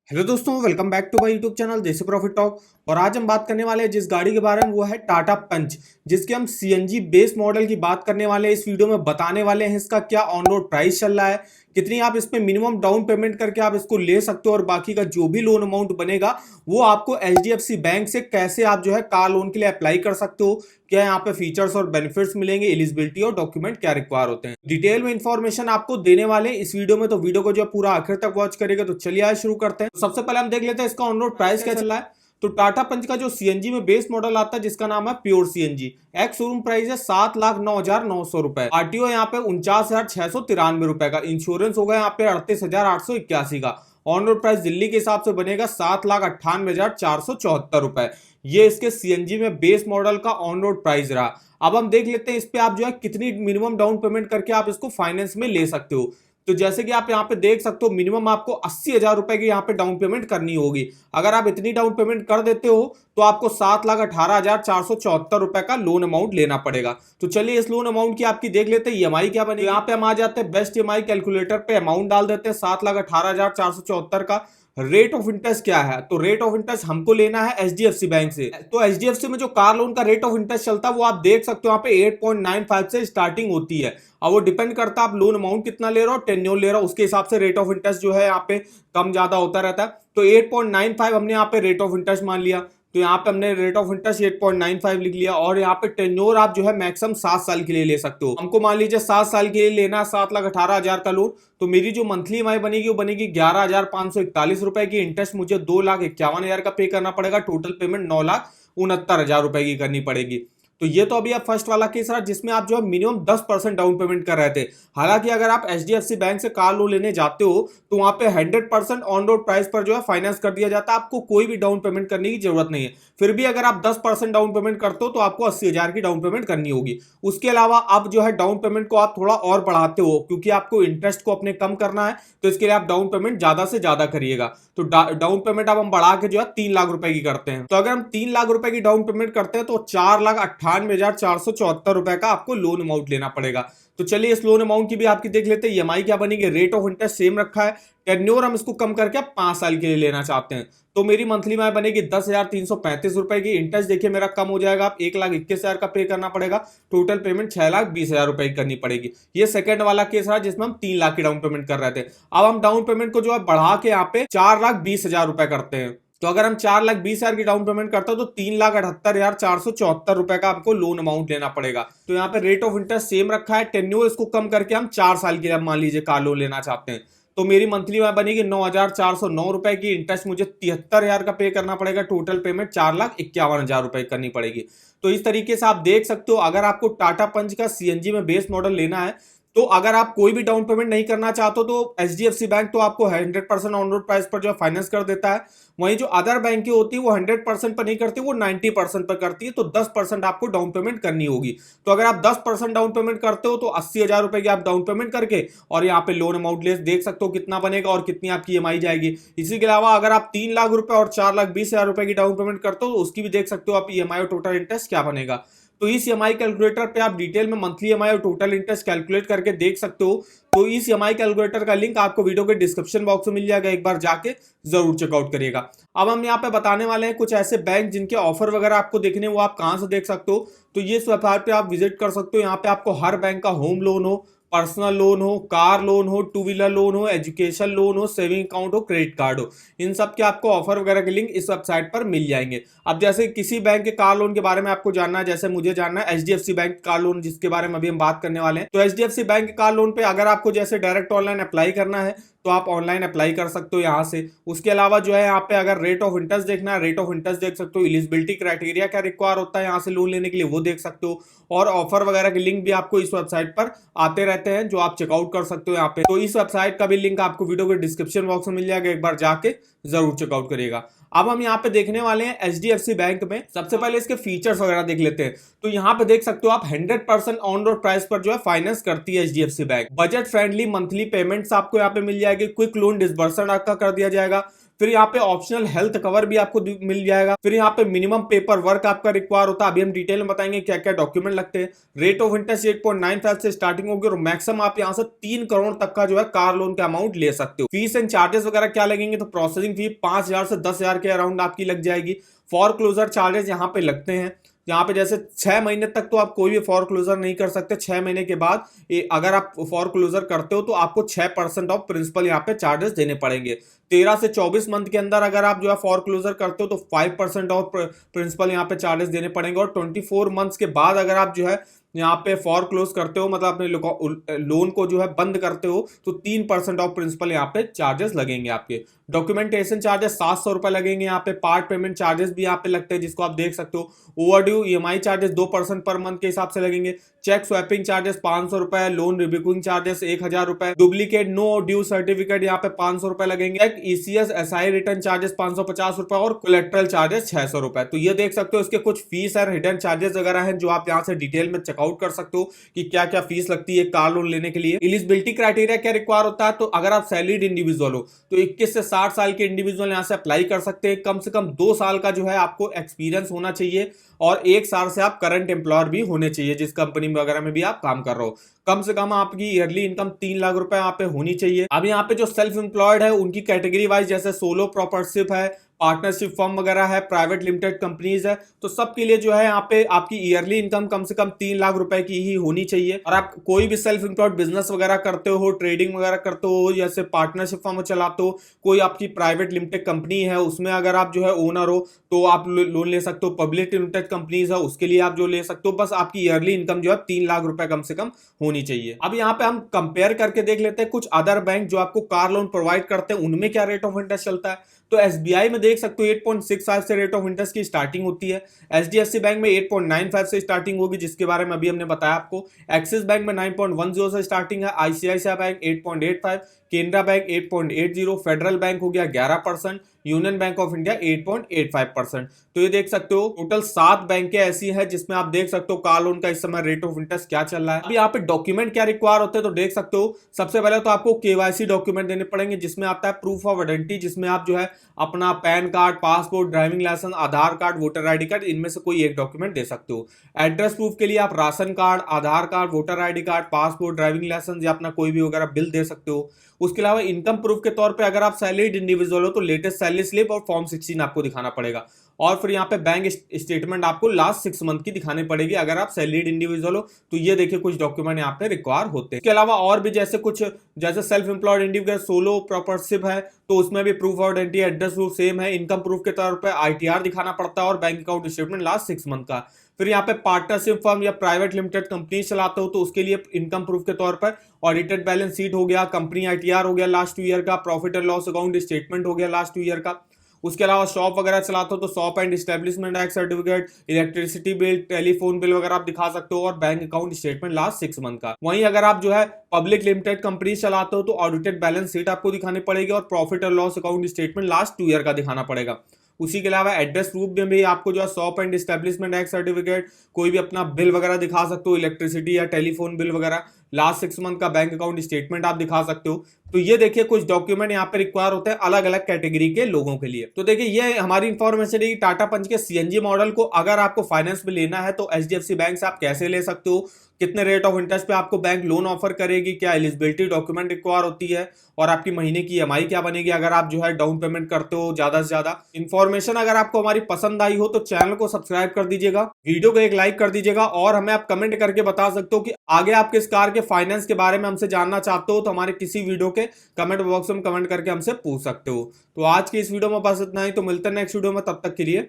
Hello दोस्तों, welcome back to my YouTube channel Desi profit talk. और आज हम बात करने वाले हैं जिस गाड़ी के बारे में, वो है टाटा पंच, जिसके हम सीएनजी बेस मॉडल की बात करने वाले हैं। इस वीडियो में बताने वाले हैं इसका क्या ऑन रोड प्राइस चल रहा है, कितनी आप इसमें मिनिमम डाउन पेमेंट करके आप इसको ले सकते हो, और बाकी का जो भी लोन अमाउंट बनेगा वो आपको एचडीएफसी बैंक से कैसे आप जो है कार लोन के लिए अप्लाई कर सकते हो, क्या यहाँ पे फीचर्स और बेनिफिट्स मिलेंगे, एलिजिबिलिटी और डॉक्यूमेंट क्या रिक्वायर होते हैं, डिटेल में इंफॉर्मेशन आपको देने वाले हैं इस वीडियो में। तो वीडियो को जो पूरा आखिर तक वॉच करेगा। तो चलिए आज शुरू करते हैं। तो सबसे पहले हम देख लेते हैं इसका ऑन रोड प्राइस क्या चल रहा है। तो टाटा पंच का जो सीएनजी में बेस मॉडल आता है, जिसका नाम है pure CNG, ex showroom price है 7,09,900 रुपए। आरटीओ यहाँ पे 49,693 रुपए का। इंश्योरेंस होगा यहाँ पे 38,881 का। ऑन रोड प्राइस दिल्ली के हिसाब से बनेगा 7,98,474 रुपए। ये इसके सीएनजी में बेस मॉडल का ऑन रोड प्राइस रहा। अब हम देख लेते हैं इस पे आप जो है कितनी मिनिमम डाउन पेमेंट करके आप इसको फाइनेंस में ले सकते हो। तो जैसे कि आप यहाँ पे देख सकते हो, मिनिमम आपको 80,000 रुपए की यहाँ पे डाउन पेमेंट करनी होगी। अगर आप इतनी डाउन पेमेंट कर देते हो तो आपको 7,18,474 रुपए का लोन अमाउंट लेना पड़ेगा। तो चलिए इस लोन अमाउंट की आपकी देख लेते हैं ईएमआई क्या बनेगी। यहाँ पे हम आ जाते हैं बेस्ट ईएमआई कैलकुलेटर पे, अमाउंट डाल देते हैं 7,18,474 का। रेट ऑफ इंटरेस्ट क्या है, तो रेट ऑफ इंटरेस्ट हमको लेना है एचडीएफसी बैंक से। तो एचडीएफसी में जो कार लोन का रेट ऑफ इंटरेस्ट चलता है वो आप देख सकते हो, यहाँ पे 8.95 से स्टार्टिंग होती है। और वो डिपेंड करता है आप लोन अमाउंट कितना ले रहे हो, टेन्योर ले रहे हो, उसके हिसाब से रेट ऑफ इंटरेस्ट जो है यहाँ पे कम ज्यादा होता रहता है। तो 8.95 हमने यहाँ पे रेट ऑफ इंटरेस्ट मान लिया। तो यहाँ पे हमने रेट ऑफ इंटरेस्ट 8.95 लिख लिया। और यहाँ पे टेन्योर आप जो है मैक्सिमम 7 साल के लिए ले सकते हो। हमको मान लीजिए 7 साल के लिए लेना है, 7,18,000 का लोन। तो मेरी जो मंथली ईएमआई बनेगी वो बनेगी 11,541 रुपए की। इंटरेस्ट मुझे 2,51,000 का पे करना पड़ेगा। टोटल पेमेंट 9,69,000 रुपए की करनी पड़ेगी। तो ये तो अभी आप फर्स्ट वाला केस रहा, जिसमें आप जो है मिनिमम 10% डाउन पेमेंट कर रहे थे। हालांकि अगर आप एचडीएफसी बैंक से कार लोन लेने जाते हो तो वहां पे 100% ऑन रोड प्राइस पर जो है फाइनेंस कर दिया जाता है, आपको कोई भी डाउन पेमेंट करने की जरूरत नहीं है। फिर भी अगर आप 10% डाउन पेमेंट करते हो तो आपको 80,000 की डाउन पेमेंट करनी होगी। उसके अलावा अब जो है डाउन पेमेंट को आप थोड़ा और बढ़ाते हो, क्योंकि आपको इंटरेस्ट को अपने कम करना है, तो इसके लिए आप डाउन पेमेंट ज्यादा से ज्यादा करिएगा। तो डाउन पेमेंट अब हम बढ़ा के जो है 3 लाख रुपए की करते हैं। तो अगर हम 3 लाख रुपए की डाउन पेमेंट करते हैं तो 4,98,474 रुपए का आपको लोन अमाउंट लेना पड़ेगा। तो चलिए इस लोन अमाउंट की भी आपकी देख लेते हैं ईएमआई क्या बनेगी। रेट ऑफ इंटरेस्ट सेम रखा है, टेन्योर हम इसको कम करके 5 साल के लिए लेना चाहते हैं। तो मेरी मंथली ईएमआई बनेगी 10,335 रुपए की। इंटरेस्ट देखिए मेरा कम हो जाएगा, आप 1,21,000 का पे करना पड़ेगा। टोटल पेमेंट 6,20,000 रुपए की करनी पड़ेगी। ये सेकंड वाला केस रहा जिसमें हम 3 लाख की डाउन पेमेंट कर रहे थे। अब हम डाउन पेमेंट को जो है बढ़ा के यहाँ पे 4,20,000 रुपए करते हैं। तो अगर हम 4,20,000 की डाउन पेमेंट करते हो तो 3,78,474 रुपए का आपको लोन अमाउंट लेना पड़ेगा। तो यहाँ पे रेट ऑफ इंटरेस्ट सेम रखा है, टेन्योर इसको कम करके हम 4 साल के लिए मान लीजिए कार लोन लेना चाहते हैं। तो मेरी मंथली में बनेगी 9,409 रुपए की। इंटरेस्ट मुझे 73,000 का पे करना पड़ेगा। टोटल पेमेंट 4,51,000 रुपए करनी पड़ेगी। तो इस तरीके से आप देख सकते हो, अगर आपको टाटा पंच का सीएनजी में बेस मॉडल लेना है तो अगर आप कोई भी डाउन पेमेंट नहीं करना चाहते हो तो एचडीएफसी बैंक तो आपको 100% ऑन रोड प्राइस पर जो है फाइनेंस कर देता है। वहीं जो अदर बैंकें होती है वो 100% पर नहीं करती, वो 90% पर करती है। तो 10% आपको डाउन पेमेंट करनी होगी। तो अगर आप 10% डाउन पेमेंट करते हो तो 80,000 रुपए की आप डाउन पेमेंट करके और यहाँ पे लोन अमाउंट ले देख सकते हो कितना बनेगा और कितनी आपकी ईएमआई जाएगी। इसी के अलावा अगर आप 3 लाख रुपए और 4,20,000 रुपए की डाउन पेमेंट करते हो तो उसकी भी देख सकते हो आप ईएमआई और टोटल इंटरेस्ट क्या बनेगा। तो इस ईएमआई कैलकुलेटर पे आप डिटेल में मंथली ईएमआई और टोटल इंटरेस्ट कैलकुलेट करके देख सकते हो। तो इस ईएमआई कैलकुलेटर का लिंक आपको वीडियो के डिस्क्रिप्शन बॉक्स में मिल जाएगा, एक बार जाके जरूर चेकआउट करिएगा। अब हम यहाँ पे बताने वाले हैं कुछ ऐसे बैंक जिनके ऑफर वगैरह आपको देखने वो आप कहां से देख सकते हो। तो ये इस वेबसाइट पे आप विजिट कर सकते हो। यहाँ पे आपको हर बैंक का होम लोन हो, पर्सनल लोन हो, कार लोन हो, टू व्हीलर लोन हो, एजुकेशन लोन हो, सेविंग अकाउंट हो, क्रेडिट कार्ड हो, इन सब के आपको ऑफर वगैरह के लिंक इस वेबसाइट पर मिल जाएंगे। अब जैसे किसी बैंक के कार लोन के बारे में आपको जानना है, जैसे मुझे जानना है एचडीएफसी बैंक कार लोन जिसके बारे में अभी हम बात करने वाले हैं, तो एचडीएफसी बैंक के कार लोन पे अगर आपको जैसे डायरेक्ट ऑनलाइन अप्लाई करना है तो आप ऑनलाइन अप्लाई कर सकते हो यहाँ से। उसके अलावा जो है यहाँ पे अगर रेट ऑफ इंटरेस्ट देखना है, रेट ऑफ इंटरेस्ट देख सकते हो। एलिजिबिलिटी क्राइटेरिया क्या रिक्वायर होता है यहाँ से लोन लेने के लिए वो देख सकते हो। और ऑफर वगैरह के लिंक भी आपको इस वेबसाइट पर आते रहते हैं जो आप चेकआउट कर सकते हो यहाँ पे। तो इस वेबसाइट का भी लिंक आपको वीडियो के डिस्क्रिप्शन बॉक्स में मिल जाएगा, एक बार जाके जरूर चेकआउट करिएगा। अब हम यहाँ पे देखने वाले हैं एचडीएफसी बैंक में। सबसे पहले इसके फीचर्स वगैरह देख लेते हैं। तो यहाँ पे देख सकते हो आप 100% ऑन रोड प्राइस पर जो है फाइनेंस करती है HDFC bank. Budget friendly monthly payments आपको यहाँ पे मिल जाएगी। क्विक लोन डिसबर्समेंट आपका कर दिया जाएगा। फिर यहाँ पे ऑप्शनल हेल्थ कवर भी आपको मिल जाएगा। फिर यहाँ पे मिनिमम पेपर वर्क आपका रिक्वायर होता है, अभी हम डिटेल में बताएंगे क्या क्या डॉक्यूमेंट लगते हैं। रेट ऑफ इंटरेस्ट 8.95 से स्टार्टिंग होगी और मैक्सिमम आप यहाँ से 3 करोड़ तक का जो है कार लोन का अमाउंट ले सकते हो। फीस एंड चार्जेस वगैरह क्या लगेंगे, तो प्रोसेसिंग फी 5,000 से 10,000 के अराउंड आपकी लग जाएगी। फॉर क्लोजर चार्जेस यहाँ पे लगते हैं, यहाँ पे जैसे 6 महीने तक तो आप कोई भी फॉर क्लोजर नहीं कर सकते। 6 महीने के बाद अगर आप फॉर क्लोजर करते हो तो आपको 6% ऑफ प्रिंसिपल यहाँ पे चार्जेस देने पड़ेंगे। 13 से 24 मंथ के अंदर अगर आप जो है फॉर क्लोजर करते हो तो 5% ऑफ प्रिंसिपल यहाँ पे चार्जेस देने पड़ेंगे। और 24 मंथ्स के बाद अगर आप जो है यहाँ पे फॉर क्लोज करते हो, मतलब अपने लोन को जो है बंद करते हो, तो 3% ऑफ प्रिंसिपल यहाँ पे चार्जेस लगेंगे आपके। डॉक्यूमेंटेशन चार्जेस 700 रुपए लगेंगे यहाँ पे। पार्ट पेमेंट चार्जेस भी यहाँ पे लगते हैं जिसको आप देख सकते हो। Overdue EMI charges 2% per month के हिसाब से लगेंगे। चेक स्वैपिंग चार्जेस 500 रुपए, लोन रिब्यूकिंग चार्जेस 1000 रुपए, डुप्लीकेट नो ड्यू सर्टिफिकेट यहाँ पे 500 रुपए लगेंगे। ईसीएस एसआई रिटर्न चार्जेस 550 रुपए और कोलेक्ट्रल चार्जेस 600 रुपए। तो ये देख सकते हो इसके कुछ फीस और हिडन चार्जेस वगैरह हैं जो आप यहाँ से डिटेल में चेकआउट कर सकते हो कि क्या क्या फीस लगती है कार लोन लेने के लिए। एलिजिबिलिटी क्राइटेरिया क्या रिक्वायर होता है, तो अगर आप सैलरीड इंडिविजुअल हो तो 21 से 60 साल के इंडिविजुअल यहाँ से अप्लाई कर सकते हैं। कम से कम 2 साल का जो है आपको एक्सपीरियंस होना चाहिए और 1 साल से आप करंट एम्प्लॉयर भी होने चाहिए जिस कंपनी वगैरह में भी आप काम कर रहे हो। कम से कम आपकी ईयरली इनकम 3 लाख रुपए यहाँ पे होनी चाहिए। अब यहाँ पे जो सेल्फ एम्प्लॉयड है उनकी कैटेगरी वाइज जैसे सोलो प्रोप्राइटरशिप है, पार्टनरशिप फर्म वगैरह है, प्राइवेट लिमिटेड कंपनीज है, तो सबके लिए जो है यहाँ पे आपकी ईयरली इनकम कम से कम 3 लाख रुपए की ही होनी चाहिए। और आप कोई भी सेल्फ एम्प्लॉयड बिजनेस वगैरह करते हो, ट्रेडिंग वगैरह करते हो, जैसे पार्टनरशिप फर्म चलाते हो, कोई आपकी प्राइवेट लिमिटेड कंपनी है उसमें अगर आप जो है ओनर हो तो आप लोन ले सकते हो। पब्लिक लिमिटेड कंपनीज है उसके लिए आप जो ले सकते हो। बस आपकी ईयरली इनकम जो है 3 लाख रुपए कम से कम होनी चाहिए। अब यहाँ पे हम कंपेयर करके देख लेते हैं कुछ अदर बैंक जो आपको कार लोन प्रोवाइड करते हैं उनमें क्या रेट ऑफ इंटरेस्ट चलता है। तो एसबीआई में देख सकते हो 8.65 से रेट ऑफ इंटरेस्ट की स्टार्टिंग होती है। एचडीएफसी बैंक में 8.95 से स्टार्टिंग होगी जिसके बारे में अभी हमने बताया आपको। एक्सिस बैंक में 9.10 से स्टार्टिंग है। ICICI bank 8.85, Canara bank 8.80, federal bank हो गया 11%, यूनियन बैंक ऑफ इंडिया 8.85%। तो ये देख सकते हो टोटल 7 बैंकें ऐसी हैं जिसमें आप देख सकते हो कार लोन का इस समय रेट ऑफ इंटरेस्ट क्या चल रहा है। अभी यहाँ पे डॉक्यूमेंट क्या रिक्वायर होते हैं तो देख सकते हो सबसे पहले तो आपको केवाईसी डॉक्यूमेंट देने पड़ेंगे जिसमें आता है प्रूफ ऑफ आइडेंटिटी, जिसमें आप जो है अपना PAN card, passport, driving licence, Aadhaar card, voter ID card, इनमें से कोई एक डॉक्यूमेंट दे सकते हो। एड्रेस प्रूफ के लिए आप ration card, Aadhaar card, voter ID card, passport, driving licence या अपना कोई भी वगैरह बिल दे सकते हो। उसके अलावा इनकम प्रूफ के तौर पे अगर आप सैलरीड इंडिविजुअल हो तो लेटेस्ट सैलरी स्लिप और फॉर्म 16 आपको दिखाना पड़ेगा। और फिर यहाँ पे बैंक स्टेटमेंट आपको लास्ट 6 मंथ की दिखानी पड़ेगी अगर आप सैलरीड इंडिविजुअल हो। तो ये देखिए कुछ डॉक्यूमेंट यहाँ पे रिक्वायर होते हैं। इसके अलावा और भी जैसे self employed individual, solo proprietorship है तो उसमें भी proof of identity, address proof same है। इनकम प्रूफ के तौर पर आईटीआर दिखाना पड़ता है और bank account statement last 6 month का। फिर यहाँ पे पार्टनरशिप फर्म या प्राइवेट लिमिटेड कंपनी चलाते हो तो उसके लिए इनकम प्रूफ के तौर पर ऑडिटेड बैलेंस शीट हो गया, कंपनी आईटीआर हो गया लास्ट 2 ईयर का, profit and loss account statement हो गया लास्ट 2 ईयर का। उसके अलावा शॉप वगैरह चलाते हो तो shop and establishment act certificate, electricity bill, telephone bill वगैरह आप दिखा सकते हो और bank account statement last 6 month का। वहीं अगर आप जो है पब्लिक लिमिटेड कंपनी चलाते हो तो ऑडिटेड बैलेंस शीट आपको दिखानी पड़ेगी और profit and loss account statement last 2 year का दिखाना पड़ेगा। उसी के अलावा एड्रेस प्रूफ में भी आपको जो है shop and establishment act certificate, कोई भी अपना बिल वगैरह दिखा सकते हो, इलेक्ट्रिसिटी या टेलीफोन बिल वगैरह, लास्ट 6 मंथ का बैंक अकाउंट स्टेटमेंट आप दिखा सकते हो। तो ये देखिए कुछ डॉक्यूमेंट यहाँ पे रिक्वायर होते हैं अलग अलग कैटेगरी के लोगों के लिए। तो देखिए ये हमारी इंफॉर्मेशन है कि टाटा पंच के सीएनजी मॉडल को अगर आपको फाइनेंस में लेना है तो एचडीएफसी बैंक से आप कैसे ले सकते हो, कितने रेट ऑफ इंटरेस्ट पे आपको बैंक लोन ऑफर करेगी, क्या एलिजिबिलिटी डॉक्यूमेंट रिक्वायर होती है और आपकी महीने की ईएमआई क्या बनेगी अगर आप जो है डाउन पेमेंट करते हो ज्यादा से ज्यादा। इन्फॉर्मेशन अगर आपको हमारी पसंद आई हो तो चैनल को सब्सक्राइब कर दीजिएगा, वीडियो को एक लाइक कर दीजिएगा और हमें आप कमेंट करके बता सकते हो कि आगे आप किस कार के फाइनेंस के बारे में हमसे जानना चाहते हो तो हमारे किसी वीडियो के कमेंट बॉक्स में कमेंट करके हमसे पूछ सकते हो। तो आज की इस वीडियो में बस इतना ही, तो मिलते हैं नेक्स्ट वीडियो में, तब तक के लिए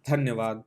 धन्यवाद।